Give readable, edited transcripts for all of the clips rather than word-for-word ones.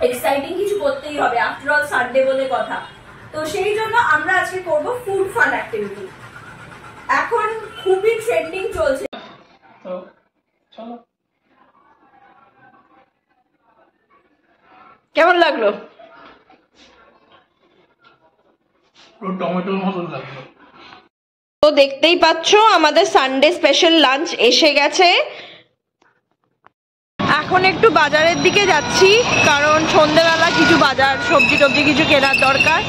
Exciting কিছু করতেই হবে, আফটার অল সানডে বলে কথা। তো সেই জন্য আমরা আজকে করব ফুড ফান অ্যাক্টিভিটি। এখন খুবই ট্রেন্ডিং চলছে, তো চলো। কেমন লাগলো? টমেটোর মতো লাগলো। তো দেখতেই পাচ্ছ আমাদের সানডে স্পেশাল লাঞ্চ এসে গেছে। এখন একটু বাজারের দিকে যাচ্ছি, কারণ সন্ধ্যেবেলা কিছু বাজার সবজি টবজি কিছু কেনার দরকার।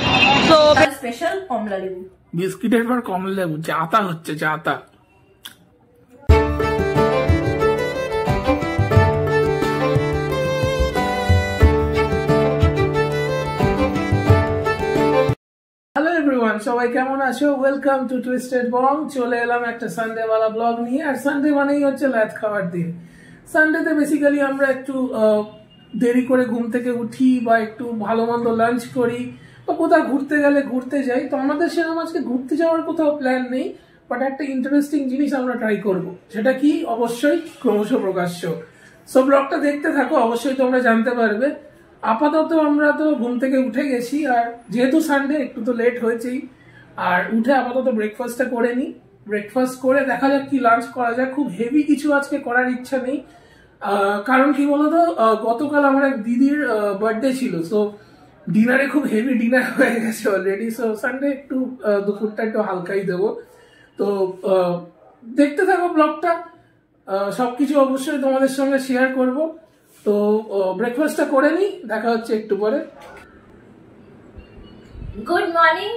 তো স্পেশাল কমলা লেবু, বিস্কিটের পর কমলা লেবু, চাতা হচ্ছে চাতা। হ্যালো এভরিওয়ান, সবাই কেমন আছো? ওয়েলকাম টু টুইস্টেড বং। চলে এলাম একটা সানডে ওয়ালা ব্লগ নিয়ে। আর সানডে মানেই হচ্ছে লাত খাওয়ার দিন। সানডেতে বেসিক্যালি আমরা একটু দেরি করে ঘুম থেকে উঠি, বা একটু ভালো মন্দ লাঞ্চ করি, বা কোথাও ঘুরতে গেলে ঘুরতে যাই। তো আমাদের সেরকম আজকে ঘুরতে যাওয়ার কোথাও প্ল্যান নেই, বাট একটা ইন্টারেস্টিং জিনিস আমরা ট্রাই করব। সেটা কি? অবশ্যই ক্রমশ প্রকাশ্য। সো ব্লগটা দেখতে থাকো, অবশ্যই তোমরা জানতে পারবে। আপাতত আমরা তো ঘুম থেকে উঠে গেছি, আর যেহেতু সানডে একটু তো লেট হয়েছেই, আর উঠে আপাতত ব্রেকফাস্টটা করে নিই। ব্রেকফাস্ট করে দেখা যাক কি লাঞ্চ করা যায়। খুব হেভি কিছু আজকে করার ইচ্ছা নেই, কারণ কি বলতো, গতকাল আমার এক দিদির বার্থডে ছিল। সো ডিনারে খুব হেভি ডিনার হয়ে গেছে অলরেডি। সো সানডে একটু দুপুরটা একটু হালকাই দেবো। তো দেখতে থাকো ব্লগটা, সবকিছু অবশ্যই তোমাদের সঙ্গে শেয়ার করব। তো ব্রেকফাস্টটা করে নিই, দেখা হচ্ছে একটু পরে। Good morning.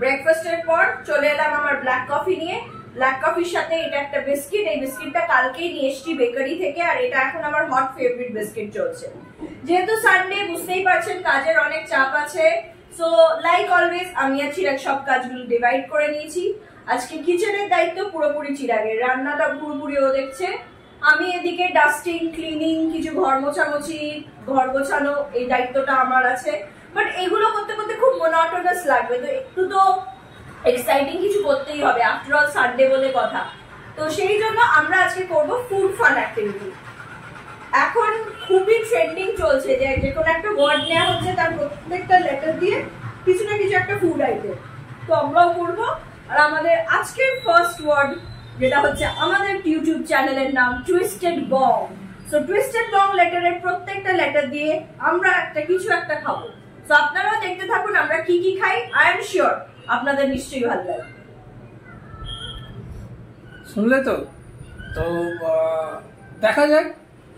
ব্রেকফাস্টের পর চলে এলাম আমার ব্ল্যাক কফি নিয়ে। ব্ল্যাক কফির সাথে এটা একটা বিস্কিট, এই বিস্কিটটা কালকেই নিয়ে এসেছি বেকারি থেকে, আর এটা এখন আমার হট ফেভারিট বিস্কিট চলছে। যেহেতু সানডে বুঝতেই পারছেন কাজের অনেক চাপ আছে, সো লাইক অলওয়েজ আমি আর চিরাগ সব কাজগুলো ডিভাইড করে নিয়েছি। আজকে কিচেনের দায়িত্ব পুরোপুরি চিরাগের, রান্নাটা পুরোপুরি ও দেখছে। আমি এদিকে ডাস্টিং, ক্লিনিং, কিছু ঘর মোছামুছি, ঘর গোছানো, এই দায়িত্বটা আমার আছে। বাট এগুলো করতে করতে খুব মনোটোনাস লাগবে, তো একটু তো এক্সাইটিং কিছু করতেই হবে, আফটার অল সানডে বলে কথা। তো সেই জন্য আমরা আজকে করব ফুড ফান অ্যাক্টিভিটি। এখন খুবই ট্রেন্ডিং চলছে যে কোনো একটা ওয়ার্ড নেওয়া হচ্ছে, তার প্রত্যেকটা লেটার দিয়ে কিছু না কিছু একটা ফুড আইটেম। তো আমরাও করবো। আর আমাদের আজকের ফার্স্ট ওয়ার্ড, যেটা হচ্ছে আমাদের ইউটিউব চ্যানেলের নাম টুইস্টেড বং। সো টুইস্টেড বং লেটারের প্রত্যেকটা লেটার দিয়ে আমরা কিছু একটা খাবো। সো আপনারাও দেখতে থাকুন আমরা কি কি খাই। আই এম শিওর আপনাদের নিশ্চয়ই ভালো লাগবে। শুনলে তো? তো দেখা যাক,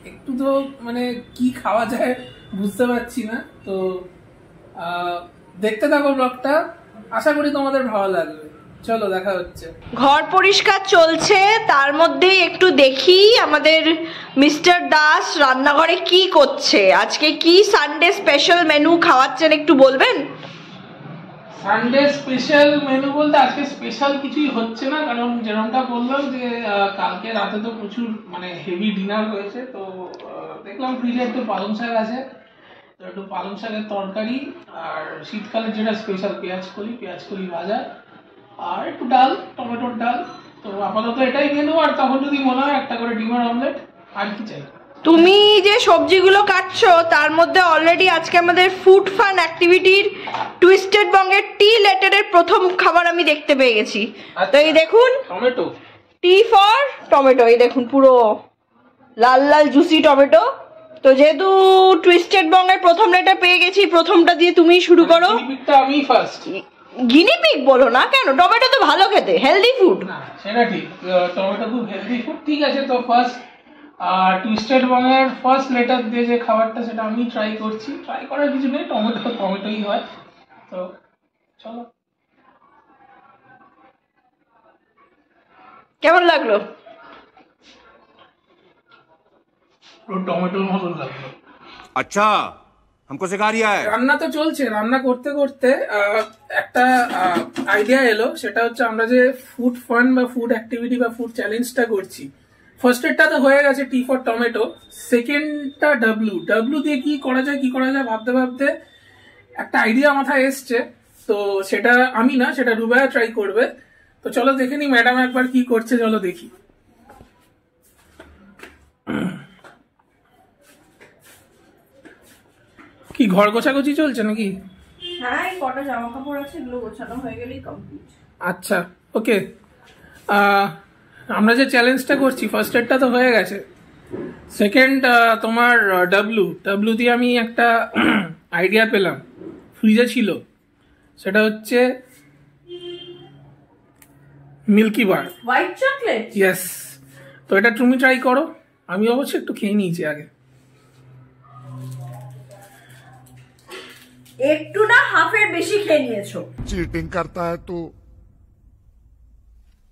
একটু তো মানে কি খাওয়া যায় বুঝতে পারছি না। তো দেখতে থাকো ব্লগটা, আশা করি তোমাদের ভালো লাগবে। চলো দেখা হচ্ছে। ঘর পরিষ্কার চলছে, তার মধ্যেই একটু দেখি আমাদের মিস্টার দাস রান্নাঘরে কি করছে। আজকে কি সানডে স্পেশাল মেনু খাওয়াচ্ছেন একটু বলবেন? সানডে স্পেশাল মেনু বলতে আজকে স্পেশাল কিছুই হচ্ছে না, কারণ যেরকমটা বললাম যে কালকে রাতে তো প্রচুর মানে হেভি ডিনার হয়েছে। তো দেখলাম ফ্রিজে একটু পালং শাক আছে, তো একটু পালং শাকের তরকারি, আর শীতকালের যেটা স্পেশাল পেঁয়াজ কলি ভাজা, আর একটু ডাল, টমেটোর ডাল। তো আপাতত এটাই মেনু। আর তখন যদি মনে হয় একটা করে ডিমের অমলেট, আর কি চাই। তুমি যে সবজিগুলো কাটছো তার মধ্যে অলরেডি আজকে আমাদের ফুড ফান অ্যাক্টিভিটির টুইস্টেড বঙ্গের টি লেটারের প্রথম খাবার আমি দেখতে পেয়ে গেছি। তো এই দেখুন, টমেটো, টি ফর টমেটো, এই দেখুন পুরো লাল লাল জুসি টমেটো। তো যেহেতু টুইস্টেড বঙ্গের প্রথম লেটার পেয়ে গেছি, প্রথমটা দিয়ে তুমি শুরু করো। আমি ফার্স্ট। গিনিপিগ বলো না কেন, টমেটো তো ভালো খেতে, হেলদি ফুড। না সেটা ঠিক, টমেটো খুব হেলদি ফুড, ঠিক আছে। তো ফার্স্ট টুইস্টেড বংয়ের ফার্স্ট লেটার দিয়ে যে খাবারটা, সেটা আমি ট্রাই করছি। ট্রাই করার কিছু নেই, টমেটোই হয়। তো চলো। কেমন লাগলো? টমেটোর মতন লাগলো। अच्छा हमको सिखा रिया है। রান্না তো চলছে, রান্না করতে করতে একটা আইডিয়া এলো। সেটা হচ্ছে আমরা যে ফুড ফান বা ফুড অ্যাক্টিভিটি বা ফুড চ্যালেঞ্জটা করছি, ফার্স্ট এডটা তো হয়ে গেছে টি ফর টমেটো, সেকেন্ডটা ডাব্লু দিয়ে কি করা যায় ভাবতে ভাবতে একটা আইডিয়া মাথায় এসছে। তো সেটা আমি না, সেটা রুবায়া ট্রাই করবে। তো চলো দেখে নি ম্যাডাম একবার কি করছে, চলো দেখি। কি ঘর গোছাগুছি চলছে নাকি? হ্যাঁ, এই কটা জামা কাপড় আছে, এগুলো গোছানো হয়ে গেলেই কমপ্লিট। আচ্ছা, ওকে। আমরা যে চ্যালেঞ্জটা করছি, ফার্স্ট এডটা তো হয়ে গেছে। সেকেন্ড, তোমার ডাব্লু দিয়ে আমি একটা আইডিয়া পেলাম, ফ্রিজে ছিল, সেটা হচ্ছে মিল্কি বার, হোয়াইট চকলেট। ইয়েস। তো এটা তুমি ট্রাই করো, আমি অবশ্যই একটু খেয়ে নিয়েছি আগে। একটু না, হাফের বেশি খেয়ে নিয়েছো। चीटिंग करता है तू,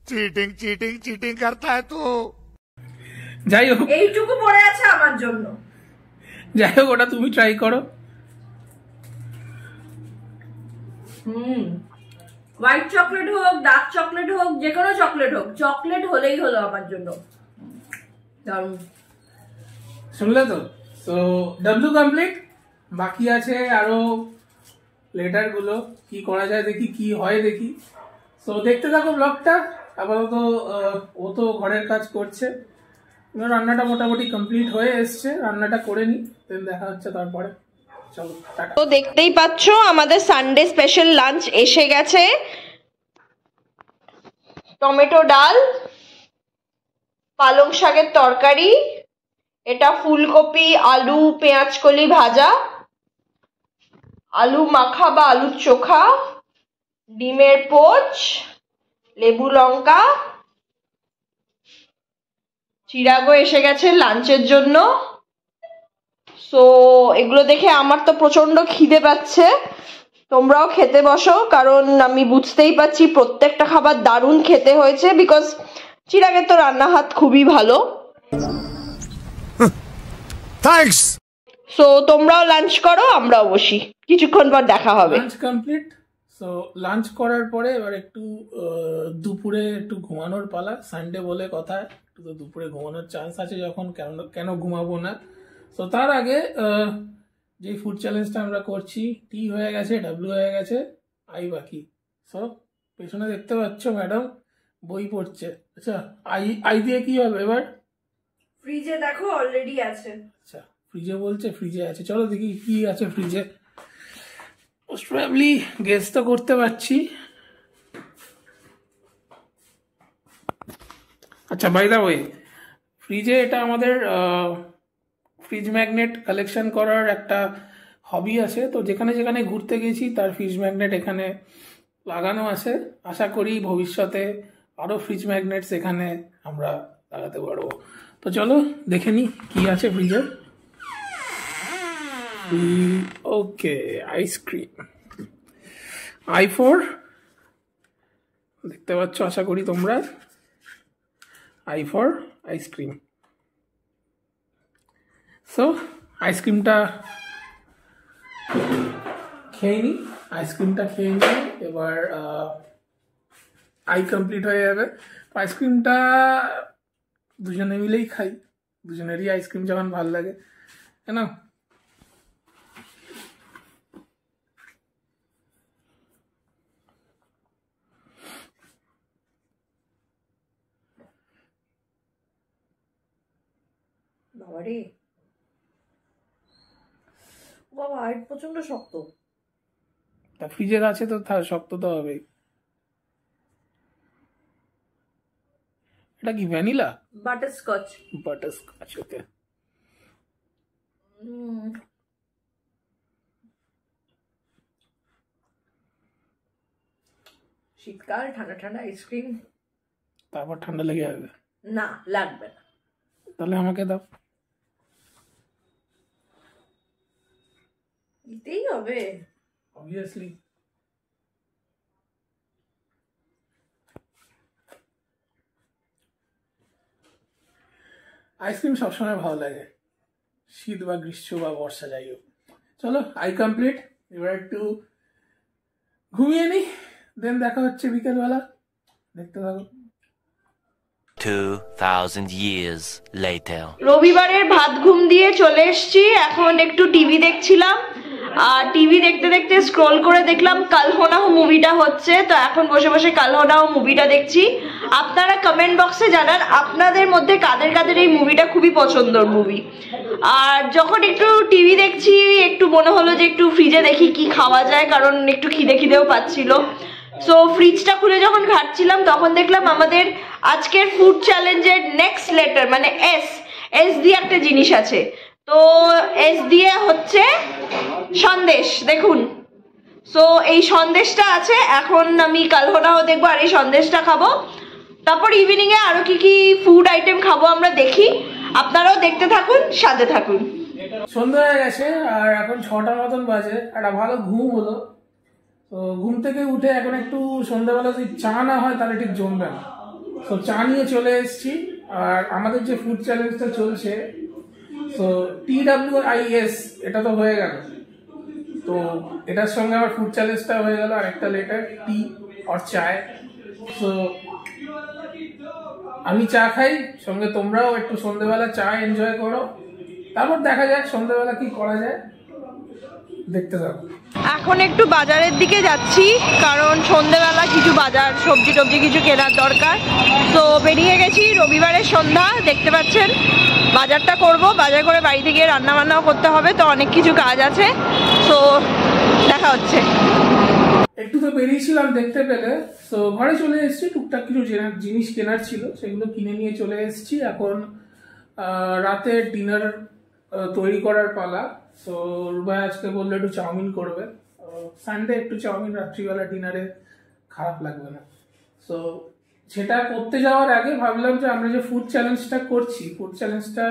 चीटिंग चीटिंग चीटिंग करता है तू। যাই হোক, এইটুকু পড়ে আছে আমার জন্য। ওটা তুমি ট্রাই করো। হোয়াইট চকলেট হোক, ডার্ক চকলেট হোক, যে কোনো চকলেট হোক, চকলেট হলেই হলো আমার জন্য। দারুণ। শুনলে তো? তো ডাব্লু কমপ্লিট, বাকি আছে আরো লেটার গুলো, কি করা যায় দেখি, কি হয় দেখি। তো দেখতে থাকো ব্লগটা। আপাতত ও তো ঘরের কাজ করছে, রান্নাটা মোটামুটি কমপ্লিট হয়ে এসছে, রান্নাটা করে নি, দেন দেখা হচ্ছে তারপরে। চলো টাটা। তো দেখতেই পাচ্ছ আমাদের সানডে স্পেশাল লাঞ্চ এসে গেছে। টমেটো ডাল, পালং শাকের তরকারি, এটা ফুলকপি আলু পেঁয়াজ কলি ভাজা, আলু মাখা বা আলুর চোখা, ডিমের পোচ, লেবু লঙ্কা, চিরাগো এসে গেছে লাঞ্চের জন্য। সো এগুলো দেখে আমার তো প্রচন্ড খিদে পাচ্ছে, তোমরাও খেতে বসো, কারণ আমি বুঝতেই পারছি প্রত্যেকটা খাবার দারুণ খেতে হয়েছে, বিকজ চিরাগের তো রান্না হাত খুবই ভালো। थैंक्स। সো তোমরাও লাঞ্চ করো, আমরাও বসি, কিছুক্ষণ পর দেখা হবে। Lunch complete. সো লাঞ্চ করার পরে এবার একটু দুপুরে একটু ঘুমানোর পালা। সানডে বলে কথা, একটু তো দুপুরে ঘুমানোর চান্স আছে, যখন কেন ঘুমাবো না। তো তার আগে যে ফুড চ্যালেঞ্জটা আমরা করছি, টি হয়ে গেছে, ডাব্লু হয়ে গেছে, আই বাকি। সো পেছনে দেখতে পাচ্ছ ম্যাডাম বই পড়ছে। আচ্ছা, আই দিয়ে কি হবে এবার? ফ্রিজে দেখো অলরেডি আছে। আচ্ছা, ফ্রিজে বলছে, ফ্রিজে আছে, চলো দেখি কি আছে ফ্রিজে। মোস্ট প্রবাবলি গেস তো করতে পারছি। আচ্ছা, বাই দ্য ওয়ে, ফ্রিজে এটা আমাদের ফ্রিজ ম্যাগনেট কালেকশন করার একটা হবি আছে। তো যেখানে যেখানে ঘুরতে গেছি তার ফ্রিজ ম্যাগনেট এখানে লাগানো আছে। আশা করি ভবিষ্যতে আরো ফ্রিজ ম্যাগনেটস এখানে আমরা লাগাতে পারবো। তো চলো দেখে নি কি আছে ফ্রিজে। ওকে, আইসক্রিম, i4 দেখতে পাচ্ছ আশা করি তোমরা, i4 আইসক্রিম। সো আইসক্রিমটা খেয়ে নি, এবার আই কমপ্লিট হয়ে যাবে। আইসক্রিমটা দুজনে মিলেই খাই, দুজনেরই আইসক্রিম যখন ভালো লাগে, তাই না? বাবারে বাবা, আর প্রচন্ড শক্ত। তা ফ্রিজের আছে তো শক্ত তো হবেই। এটা কি ভ্যানিলা? বাটারস্কচ। বাটারস্কচ, ওকে। শীতকাল, ঠান্ডা ঠান্ডা আইসক্রিম, তারপর ঠান্ডা লেগে যাবে। না লাগবে না। তাহলে আমাকে দাও। দিতেই হবে অবভিয়াসলি। আইসক্রিম সবসময় ভালো লাগে, শীত বা গ্রীষ্ম বা বর্ষা, যাই হোক। চলো আই কমপ্লিট, এবার একটু ঘুমিয়ে নি, দেন দেখা হচ্ছে বিকেলবেলা। দেখতে থাকো। 2000 years later. রবিবারের ভাত ঘুম দিয়ে চলে এসেছি, এখন একটু টিভি দেখছিলাম, আর টিভি দেখতে দেখতে স্ক্রল করে দেখলাম কাল হো না হো মুভিটা হচ্ছে, তো এখন বসে বসে কাল হো না হো মুভিটা দেখছি। আপনারা কমেন্ট বক্সে জানান আপনাদের মধ্যে কাদের কাদের এই মুভিটা খুবই পছন্দের মুভি। আর যখন একটু টিভি দেখছি, একটু মনে হলো যে একটু ফ্রিজে দেখি কি খাওয়া যায়, কারণ একটু খিদেও পাচ্ছিল। সো ফ্রিজটা খুলে যখন ঘাটছিলাম তখন দেখলাম আমাদের আজকের ফুড চ্যালেঞ্জের নেক্সট লেটার মানে এস দিয়ে একটা জিনিস আছে। তো এস দিয়ে হচ্ছে সন্দেশ, দেখুন। সো এই সন্দেশটা আছে, এখন আমি কালহোনাও দেখবো আর এই সন্দেশটা খাবো। তারপর ইভিনিং এ আরো কি ফুড আইটেম খাবো আমরা দেখি, আপনারাও দেখতে থাকুন, সাথে থাকুন। সন্ধ্যা হয়ে গেছে আর এখন 6টা মতন বাজে, একটা ভালো ঘুম হলো। তো ঘুম থেকে উঠে এখন একটু সন্ধ্যাবেলা যদি চা না হয় তাহলে ঠিক জমবে না। তো চা নিয়ে চলে এসেছি। আর আমাদের যে ফুড চ্যালেঞ্জটা চলছে, তো TWIS এটা তো হয়ে গেল, তো এটার সঙ্গে আমার ফুড চ্যালেঞ্জটা হয়ে গেল আর একটা লেটার টি আর চায়। তো আমি চা খাই, সঙ্গে তোমরাও একটু সন্ধ্যেবেলা চা এনজয় করো, তারপর দেখা যাক সন্ধ্যেবেলা কি করা যায়, দেখতে থাকো। এখন একটু বাজারের দিকে যাচ্ছি, কারণ সন্ধ্যেবেলা কিছু বাজার সবজি টবজি কিছু কেনার দরকার। তো বেরিয়ে গেছি, রবিবারের সন্ধ্যা দেখতে পাচ্ছেন। বাজারটা করব, বাজার করে বাড়িতে গিয়ে রান্না বান্নাও করতে হবে, তো অনেক কিছু কাজ আছে। তো দেখা হচ্ছে। একটু তো বেরিয়েছিলাম দেখতে পেলে, তো ঘরে চলে এসেছি। টুকটাক কিছু জিনিস কেনার ছিল, সেগুলো কিনে নিয়ে চলে এসেছি। এখন রাতে ডিনার তৈরি করার পালা। তো রুবাই আজকে বললো একটু চাউমিন করবে। সানডে একটু চাউমিন রাত্রিবেলা ডিনারে খারাপ লাগবে না। তো সেটা করতে যাওয়ার আগে ভাবলাম যে আমরা যে ফুড চ্যালেঞ্জটা করছি, ফুড চ্যালেঞ্জটা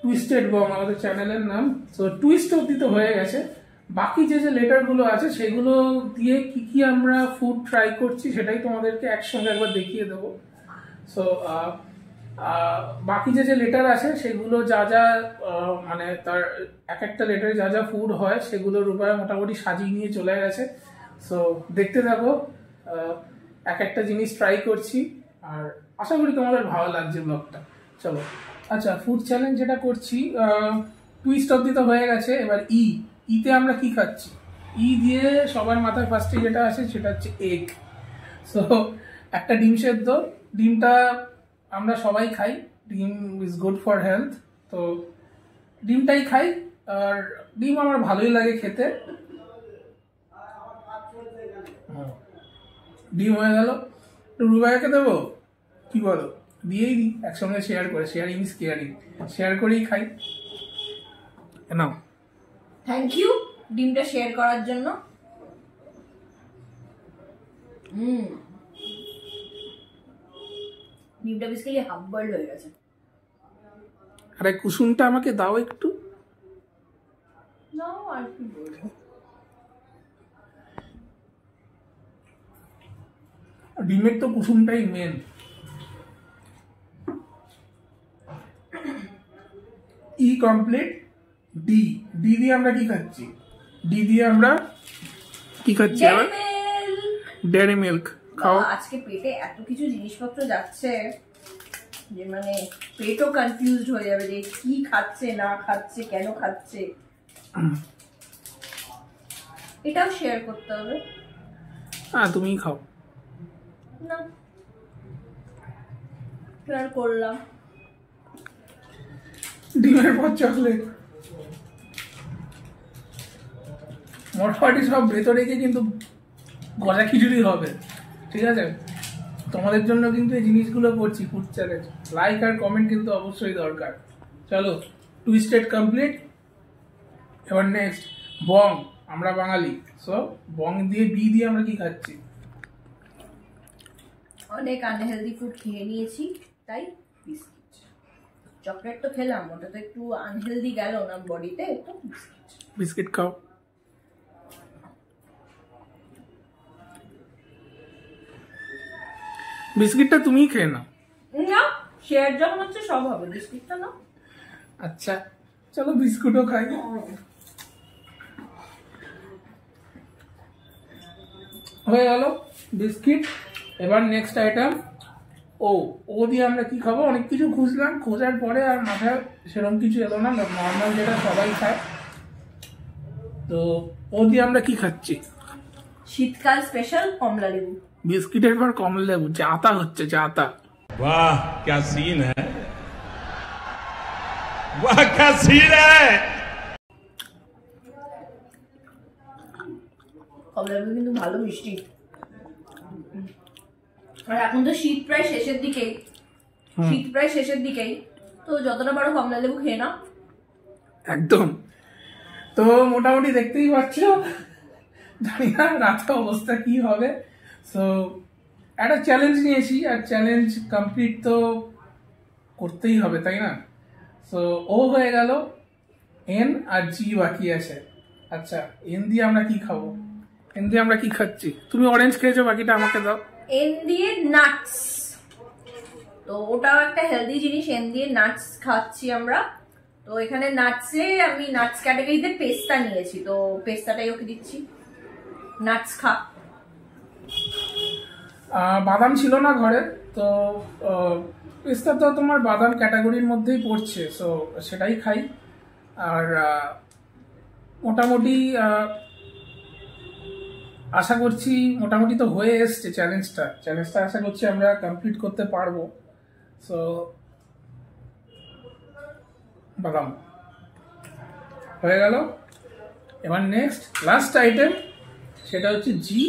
টুইস্টেড বং আমাদের চ্যানেলের নাম। তো টুইস্ট অব্দি তো হয়ে গেছে, বাকি যে লেটারগুলো আছে সেগুলো দিয়ে কি কি আমরা ফুড ট্রাই করছি সেটাই তোমাদেরকে একসঙ্গে একবার দেখিয়ে দেবো। সো বাকি যে লেটার আছে সেগুলো যা যা মানে তার এক একটা লেটারে যা যা ফুড হয় সেগুলোর উপরে মোটামুটি সাজিয়ে নিয়ে চলে গেছে। সো দেখতে থাকো, এক একটা জিনিস ট্রাই করছি আর আশা করি তোমাদের ভালো লাগছে ব্লগটা। চলো। আচ্ছা, ফুড চ্যালেঞ্জ যেটা করছি, টুইস্ট অব্দি তো হয়ে গেছে। এবার ইতে আমরা কি খাচ্ছি? দিয়ে সবার মাথায় ফার্স্টে যেটা আছে সেটা হচ্ছে এগ। সো একটা ডিম সেদ্ধ, ডিমটা আমরা সবাই খাই, ডিম ইজ গুড ফর হেলথ, তো ডিমটাই খাই। আর ডিম আমার ভালোই লাগে খেতে। ডিম হয়ে গেল, রুবাইকে দেবো, কি বলো? দিয়েই দিই একসঙ্গে, শেয়ার করে, শেয়ারিং ইজ কেয়ারিং, শেয়ার করেই খাই। নাও। থ্যাংক ইউ ডিমটা শেয়ার করার জন্য। ডিমটা বেসিক্যালি হাফ বয়েলড হয়ে গেছে। আরে কুসুমটা আমাকে দাও একটু। নাও আর কি বলবো, ডিমের তো কুসুমটাই মেন। কমপ্লিট। ডি দিয়ে আমরা কি খাচ্ছি? ডি দিয়ে আমরা কি খাচ্ছি? ডেয়ারি মিল্ক খাও। আজকে পেটে এত কিছু জিনিসপত্র যাচ্ছে যে মানে পেটও কনফিউজড হয়ে যাবে যে কি খাচ্ছে না খাচ্ছে, কেন খাচ্ছে। এটাও শেয়ার করতে হবে। হ্যাঁ, তুমিই খাও না, শেয়ার করলাম। ডিমের পর চকলেট, মোটামুটি সব ভেতরে গিয়ে কিন্তু গলা খিচুড়ি হবে, ঠিক আছে? তোমাদের জন্য কিন্তু এই জিনিসগুলো করছি ফুড চ্যালেঞ্জ। লাইক আর কমেন্ট কিন্তু অবশ্যই দরকার। চলো, টুইস্টেড কমপ্লিট। এবার নেক্সট বং, আমরা বাঙালি, সো বং দিয়ে বি দিয়ে আমরা কি খাচ্ছি? অনেক আনহেলদি ফুড খেয়ে নিয়েছি, তাই বিস্কিট। চকলেট তো খেলাম, ওটা তো একটু আনহেলদি গেল না বডিতে, তো বিস্কিট খাও। বিস্কিটটা তুমিই খেয়ে নাও। না, শেয়ার যখন হচ্ছে সব হবে, বিস্কিটটা না। আচ্ছা চলো বিস্কুটও খাই। হয়ে গেল বিস্কিট। এবার নেক্সট আইটেম ও দিয়ে আমরা কি খাবো? অনেক কিছু খুঁজলাম, খোঁজার পরে আর মাথায় সেরকম কিছু এলো না, নর্মাল যেটা সবাই খায়। তো ও দিয়ে আমরা কি খাচ্ছি? শীতকাল স্পেশাল কমলা লেবু। বিস্কিটের পর কমলা লেবু, জাতা হচ্ছে জাতা। वाह क्या सीन है, वाह क्या सीन है। কমলালেবু কিন্তু ভালো মিষ্টি। আর এখন তো শীত প্রায় শেষের দিকেই, তো যতটা পারো কমলালেবু খেয়ে নাও। একদম। তো মোটামুটি দেখতেই পাচ্ছ, জানি না রাতে অবস্থা কি হবে। সো একটা চ্যালেঞ্জ নিয়েছি, আর চ্যালেঞ্জ কমপ্লিট তো করতেই হবে, তাই না? সো ও হয়ে গেল, এন আর জি বাকি আছে। আচ্ছা, এন দিয়ে আমরা কি খাবো? এন দিয়ে আমরা কি খাচ্ছি? তুমি অরেঞ্জ খেয়েছো, বাকিটা আমাকে দাও। এন দিয়ে নাটস, তো ওটাও একটা হেলদি জিনিস। এন দিয়ে নাটস খাচ্ছি আমরা। তো এখানে নাটসে আমি নাটস ক্যাটাগরিতে পেস্তা নিয়েছি, তো পেস্তাটাই ওকে দিচ্ছি। নাটস খা। বাদাম ছিল না ঘরে, তো পেস্তা তো তোমার বাদাম ক্যাটাগরির মধ্যেই পড়ছে, সো সেটাই খাই। আর মোটামুটি আশা করছি মোটামুটি তো হয়ে এসছে চ্যালেঞ্জটা আশা করছি আমরা কমপ্লিট করতে পারবো। সো বাদাম হয়ে গেল। এবার নেক্সট লাস্ট আইটেম, সেটা হচ্ছে জি।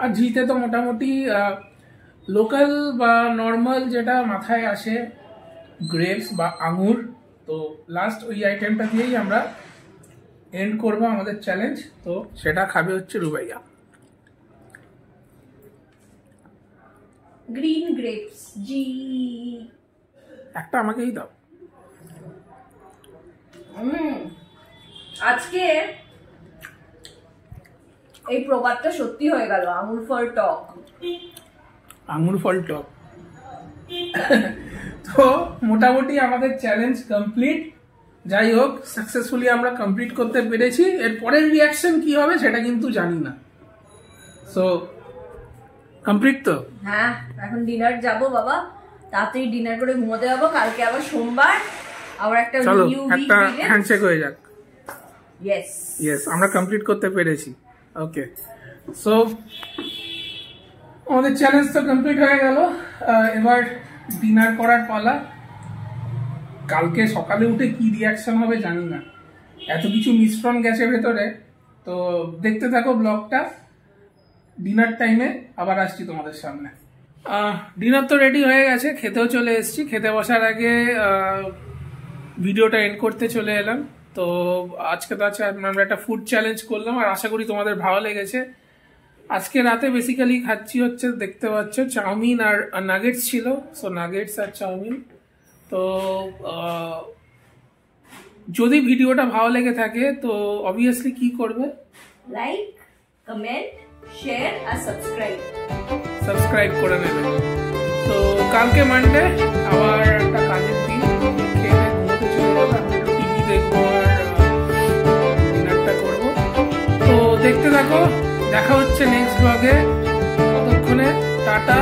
আর জিতে তো মোটামুটি লোকাল বা নর্মাল যেটা মাথায় আসে, গ্রেপস বা আঙুর। তো লাস্ট ওই আইটেমটা দিয়েই আমরা এন্ড করবো আমাদের চ্যালেঞ্জ। তো সেটা খাবে হচ্ছে রুবাইয়া। গ্রিন গ্রেপস জি। একটা আমাকেই দাও। আজকে এই প্রবাদটা সত্যি হয়ে গেল, আঙুর ফল টক। তো মোটামুটি আমাদের চ্যালেঞ্জ কমপ্লিট। যাই হোক, সাকসেসফুলি আমরা কমপ্লিট করতে পেরেছি। এর পরের রিয়াকশন কি হবে সেটা কিন্তু জানি না। সো কমপ্লিট তো? হ্যাঁ, এখন ডিনার যাবো বাবা, তাড়াতাড়ি ডিনার করে ঘুমোতে যাবো। কালকে আবার সোমবার, আবার একটা চলো একটা হ্যান্ডশেক হয়ে যাক। ইয়েস, আমরা কমপ্লিট করতে পেরেছি। ওকে, সো আমাদের চ্যালেঞ্জ তো কমপ্লিট হয়ে গেল। এবার ডিনার করার পালা। কালকে সকালে উঠে কি রিয়াকশন হবে জানি না, এত কিছু মিশ্রণ গেছে ভেতরে। তো দেখতে থাকো ব্লগটা। ডিনার টাইমে আবার আসছি তোমাদের সামনে। ডিনার তো রেডি হয়ে গেছে, খেতেও চলে এসেছি। খেতে বসার আগে ভিডিওটা এন্ড করতে চলে এলাম। তো আজকে তো আমরা একটা ফুড চ্যালেঞ্জ করলাম, আর আশা করি তোমাদের ভালো লেগেছে। আজকে রাতে বেসিক্যালি খাচ্ছি হচ্ছে, দেখতে পাচ্ছ, চাউমিন আর নাগেটস ছিল। সো নাগেটস আর চাউমিন। তো যদি ভিডিওটা ভালো লেগে থাকে তো অবভিয়াসলি কি করবে? লাইক, কমেন্ট, শেয়ার আর সাবস্ক্রাইব করে নেবে। তো কালকে মানডে, আবার একটা কাজের দিন। খেয়ে ঘুমোতে চলে যাবো, টিভি দেখবো আর ডিনারটা করবো। তো দেখতে থাকো, দেখা হচ্ছে নেক্সট ব্লগে। ততক্ষণে টাটা।